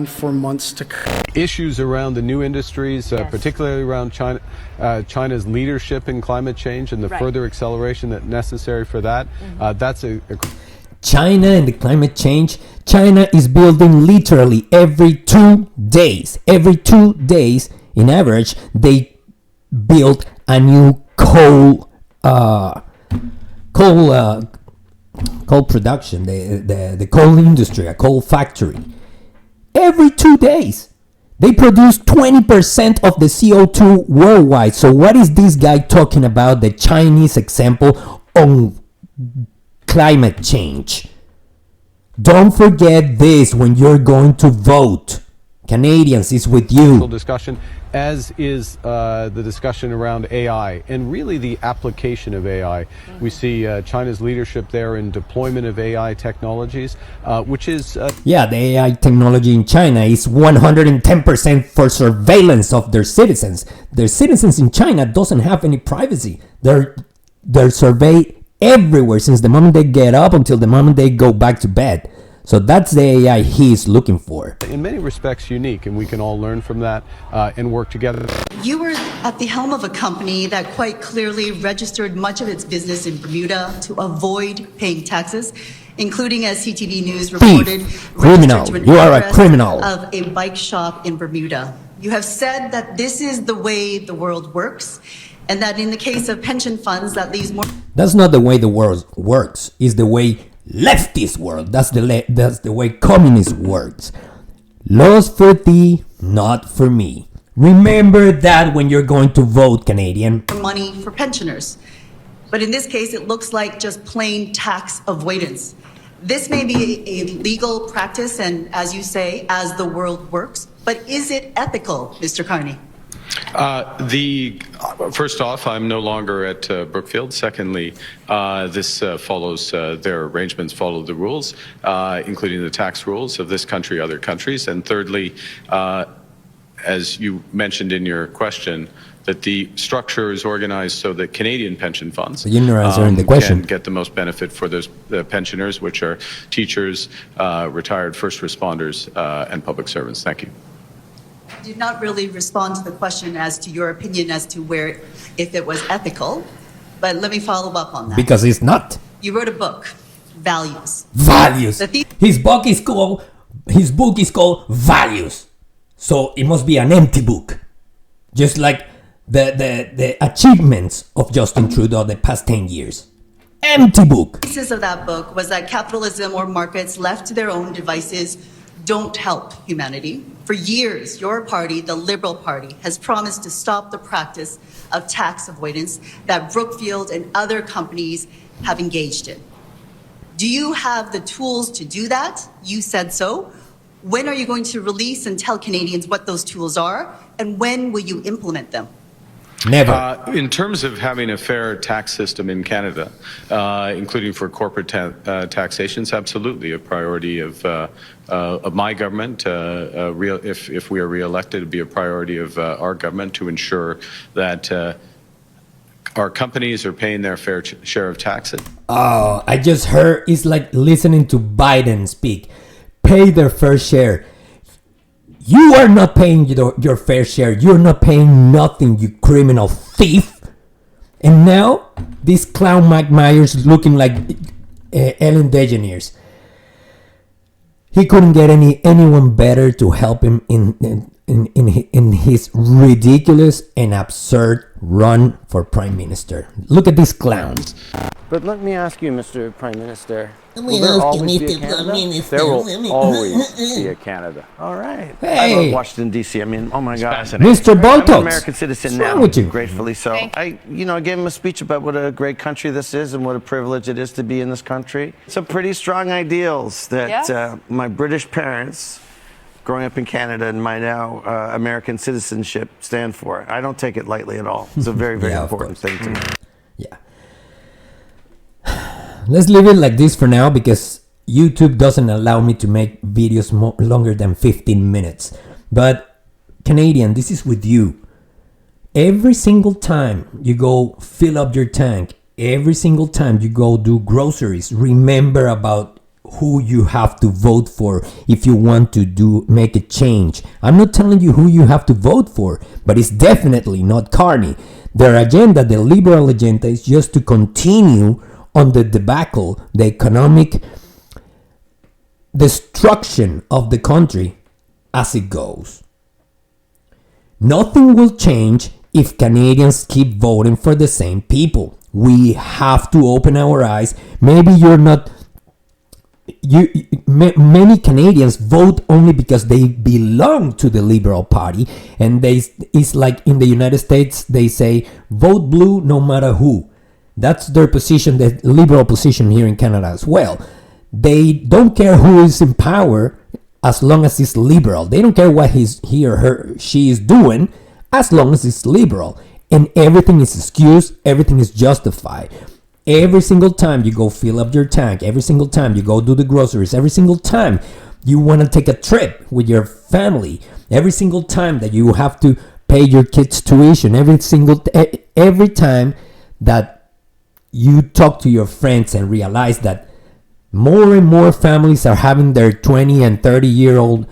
for months to come. Issues around the new industries, particularly around China's leadership in climate change and the further acceleration that's necessary for that. That's China and the climate change. China is building literally every 2 days. Every 2 days, in average, they build a new coal production, the coal industry, a coal factory. Every 2 days, they produce 20% of the CO2 worldwide. So what is this guy talking about? The Chinese example on climate change. Don't forget this when you're going to vote. Canadians, is with you. Discussion, as is the discussion around AI and really the application of AI. We see China's leadership there in deployment of AI technologies, which is... Yeah, the AI technology in China is 110% for surveillance of their citizens. Their citizens in China doesn't have any privacy. They're surveyed everywhere since the moment they get up until the moment they go back to bed. So that's the AI he's looking for. In many respects unique, and we can all learn from that and work together. You were at the helm of a company that quite clearly registered much of its business in Bermuda to avoid paying taxes, including, as CTV News reported, criminal. You are a criminal. Of a bike shop in Bermuda. You have said that this is the way the world works, and that in the case of pension funds, that leaves more... That's not the way the world works. It's the way leftist world. That's the way communist works. Laws for thee, not for me. Remember that when you're going to vote, Canadian. Money for pensioners. But in this case, it looks like just plain tax avoidance. This may be a legal practice, and as you say, as the world works, but is it ethical, Mr. Carney? First off, I'm no longer at Brookfield. Secondly, this follows their arrangements follow the rules, including the tax rules of this country, other countries. And thirdly, as you mentioned in your question, that the structure is organized so that Canadian pension funds can get the most benefit for those pensioners, which are teachers, retired first responders, and public servants. Thank you. Did not really respond to the question as to your opinion as to where, if it was ethical, but let me follow up on that. Because it's not. You wrote a book, Values. Values. His book is called Values. So it must be an empty book. Just like the achievements of Justin Trudeau the past 10 years. Empty book. The thesis of that book was that capitalism or markets left to their own devices don't help humanity. For years, your party, the Liberal Party, has promised to stop the practice of tax avoidance that Brookfield and other companies have engaged in. Do you have the tools to do that? You said so. When are you going to release and tell Canadians what those tools are, and when will you implement them? Never. In terms of having a fair tax system in Canada, including for corporate taxation, it's absolutely a priority of my government. If we are re-elected, it'd be a priority of our government to ensure that our companies are paying their fair share of taxes. Oh, I just heard it's like listening to Biden speak. Pay their fair share. You are not paying your fair share. You're not paying nothing, you criminal thief. And now, this clown Mike Myers looking like Ellen DeGeneres. He couldn't get anyone better to help him in his ridiculous and absurd run for Prime Minister. Look at these clowns. But let me ask you, Mr. Prime Minister, will there always be a Canada? There will always be a Canada. All right. Hey. I love Washington, D.C. I mean, oh my God. Mr. Botox. I'm an American citizen now, with you? gratefully so. I gave him a speech about what a great country this is and what a privilege it is to be in this country. Some pretty strong ideals that my British parents, growing up in Canada and my now American citizenship stand for. I don't take it lightly at all. It's a very, very important thing to me. Yeah. Let's leave it like this for now because YouTube doesn't allow me to make videos longer than 15 minutes. But Canadian, this is with you. Every single time you go fill up your tank, every single time you go do groceries, remember about who you have to vote for if you want to make a change. I'm not telling you who you have to vote for, but it's definitely not Carney. Their agenda, the liberal agenda, is just to continue on the debacle, the economic destruction of the country as it goes. Nothing will change if Canadians keep voting for the same people. We have to open our eyes. Maybe you're not. Many Canadians vote only because they belong to the Liberal Party, and it's like in the United States they say vote blue no matter who. That's their position, the Liberal position here in Canada as well. They don't care who is in power as long as it's liberal. They don't care what he or she is doing as long as it's liberal, and everything is excused, everything is justified. Every single time you go fill up your tank, every single time you go do the groceries, every single time you want to take a trip with your family, every single time that you have to pay your kids' tuition, every time that you talk to your friends and realize that more and more families are having their 20 and 30-year-old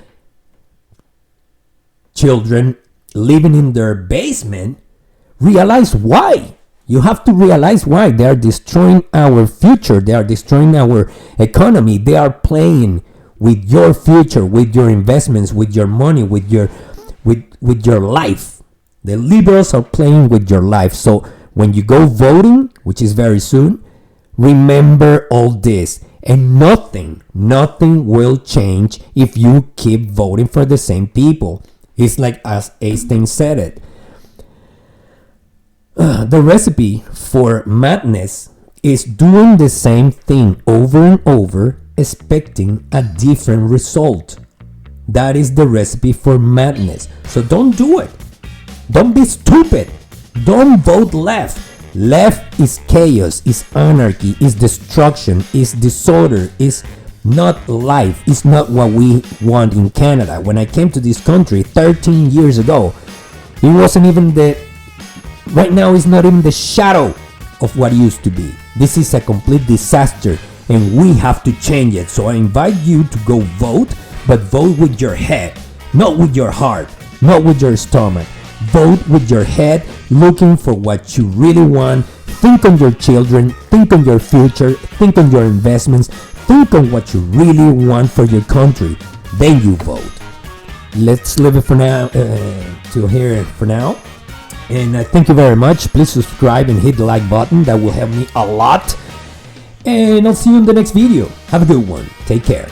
children living in their basement, realize why. You have to realize why. They are destroying our future. They are destroying our economy. They are playing with your future, with your investments, with your money, with your life. The liberals are playing with your life. So when you go voting, which is very soon, remember all this. And nothing will change if you keep voting for the same people. It's like as Einstein said it. The recipe for madness is doing the same thing over and over, expecting a different result. That is the recipe for madness. So don't do it. Don't be stupid. Don't vote left. Left is chaos, is anarchy, is destruction, is disorder, is not life, is not what we want in Canada. When I came to this country 13 years ago, it wasn't even right now it's not even the shadow of what it used to be. This is a complete disaster and we have to change it. So I invite you to go vote, but vote with your head, not with your heart, not with your stomach. Vote with your head, looking for what you really want. Think on your children, think on your future, think on your investments, think on what you really want for your country. Then you vote. Let's leave it for now, to here for now. And thank you very much. Please subscribe and hit the like button. That will help me a lot. And I'll see you in the next video. Have a good one. Take care.